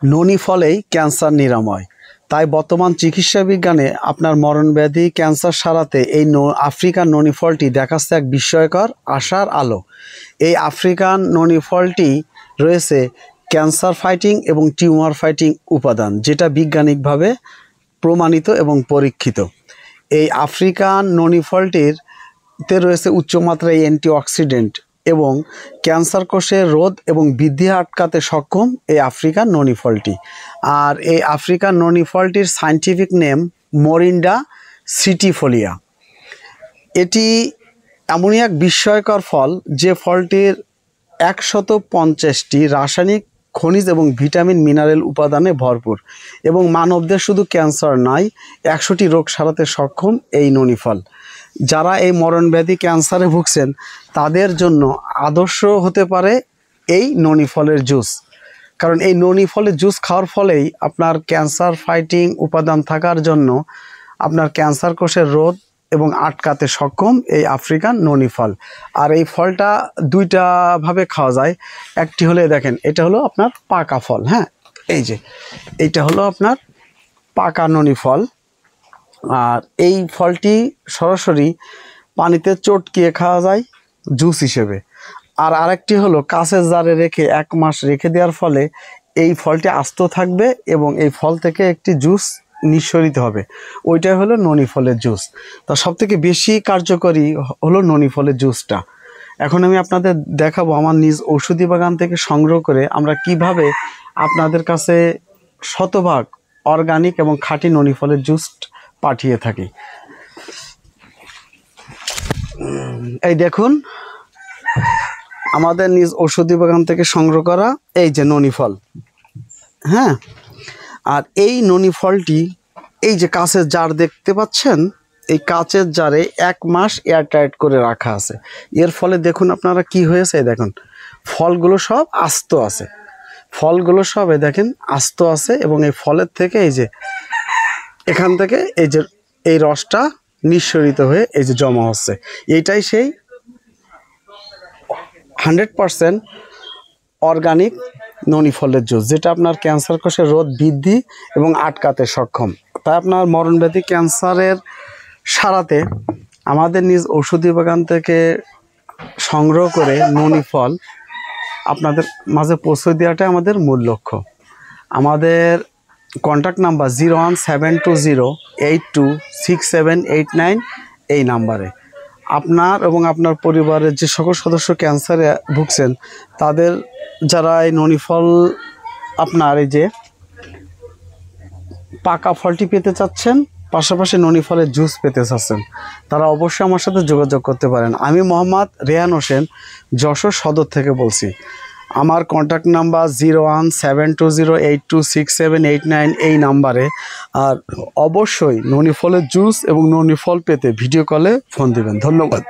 ননি ফলেই ক্যান্সার নিরাময়। তাই বর্তমান চিকিৎসা বিজ্ঞানে আপনার মরণব্যাধি ক্যান্সার সারাতে এই আফ্রিকান ননি ফলটি দেখাচ্ছে এক বিস্ময়কর আশার আলো। এই আফ্রিকান ননি ফলটি রয়েছে ক্যান্সার ফাইটিং এবং টিউমার ফাইটিং উপাদান, যেটা বিজ্ঞানিকভাবে প্রমাণিত এবং পরীক্ষিত। এই আফ্রিকান ননি ফলটিতে রয়েছে উচ্চমাত্রায় অ্যান্টিঅক্সিডেন্ট এবং ক্যান্সার কোষের রোধ এবং বৃদ্ধি আটকাতে সক্ষম এই আফ্রিকান ননি ফলটি। আর এই আফ্রিকান ননি ফলটির সায়েন্টিফিক নেম মোরিন্ডা সিটিফোলিয়া। এটি এমনই এক বিস্ময়কর ফল যে ফলটির 150টি রাসায়নিক খনিজ এবং ভিটামিন মিনারেল উপাদানে ভরপুর এবং মানবদের শুধু ক্যান্সার নয়, 100টি রোগ সারাতে সক্ষম এই ননি ফল। যারা এই মরণব্যাধি ক্যান্সারে ভুগছেন তাদের জন্য আদর্শ হতে পারে এই ননি ফলের জুস। কারণ এই ননি ফলের জুস খাওয়ার ফলেই আপনার ক্যান্সার ফাইটিং উপাদান থাকার জন্য আপনার ক্যান্সার কোষের রোধ এবং আটকাতে সক্ষম এই আফ্রিকান ননি ফল। আর এই ফলটা দুইটা ভাবে খাওয়া যায়। একটি হলে দেখেন, এটা হলো আপনার পাকা ফল, হ্যাঁ, এই যে এইটা হলো আপনার পাকা ননি ফল। আর এই ফলটি সরাসরি পানিতে চটকিয়ে খাওয়া যায় জুস হিসেবে। আর আরেকটি হলো কাঁচের জারে রেখে 1 মাস রেখে দেওয়ার ফলে এই ফলটি আস্ত থাকবে এবং এই ফল থেকে একটি জুস নিঃসরিত হবে, ওইটাই হলো ননি ফলের জুস। তা সবথেকে বেশি কার্যকরী হলো ননি ফলের জুসটা। এখন আমি আপনাদের দেখাবো আমার নিজ ঔষধি বাগান থেকে সংগ্রহ করে আমরা কিভাবে আপনাদের কাছে শতভাগ অর্গানিক এবং খাঁটি ননি ফলের জুস পাঠিয়ে থাকি। এই দেখুন আমাদের নিজ ঔষধি বাগান থেকে সংগ্রহ করা এই যে ননি ফল, হ্যাঁ। আর এই ননি ফলটি এই যে কাঁচের জার দেখতে পাচ্ছেন, এই কাঁচের জারে 1 মাস এয়ারটাইট করে রাখা আছে। এর ফলে দেখুন আপনারা কি হয়েছে, দেখুন ফলগুলো সব আস্ত আছে, ফলগুলো সব দেখেন আস্ত আছে এবং এই ফলের থেকে এই যে এখান থেকে এই যে এই রসটা নিঃসরিত হয়ে এই যে জমা হচ্ছে। এইটাই সেই 100% অর্গানিক ননি ফলের জুস, যেটা আপনার ক্যান্সার কোষের রোধ বৃদ্ধি এবং আটকাতে সক্ষম। তাই আপনার মরণব্যাধি ক্যান্সারের সারাতে আমাদের নিজ ঔষধি বাগান থেকে সংগ্রহ করে ননি ফল আপনাদের মাঝে পৌঁছে দেওয়াটাই আমাদের মূল লক্ষ্য। আমাদের কন্ট্যাক্ট নাম্বার 01720826789 এই নাম্বারে। আপনার এবং আপনার পরিবারের যে সকল সদস্য ক্যান্সারে ভুগছেন তাদের যারা এই ননি ফল আপনার এই যে পাকা ফলটি পেতে চাচ্ছেন, পাশাপাশি ননি ফলের জুস পেতে চাচ্ছেন, তারা অবশ্যই আমার সাথে যোগাযোগ করতে পারেন। আমি মোহাম্মদ রেহান হোসেন যশোর সদর থেকে বলছি। আমার কন্ট্যাক্ট নাম্বার 01720826789 এই নাম্বারে। আর অবশ্যই ননি ফলের জুস এবং ননি ফল পেতে ভিডিও কলে ফোন দিবেন। ধন্যবাদ।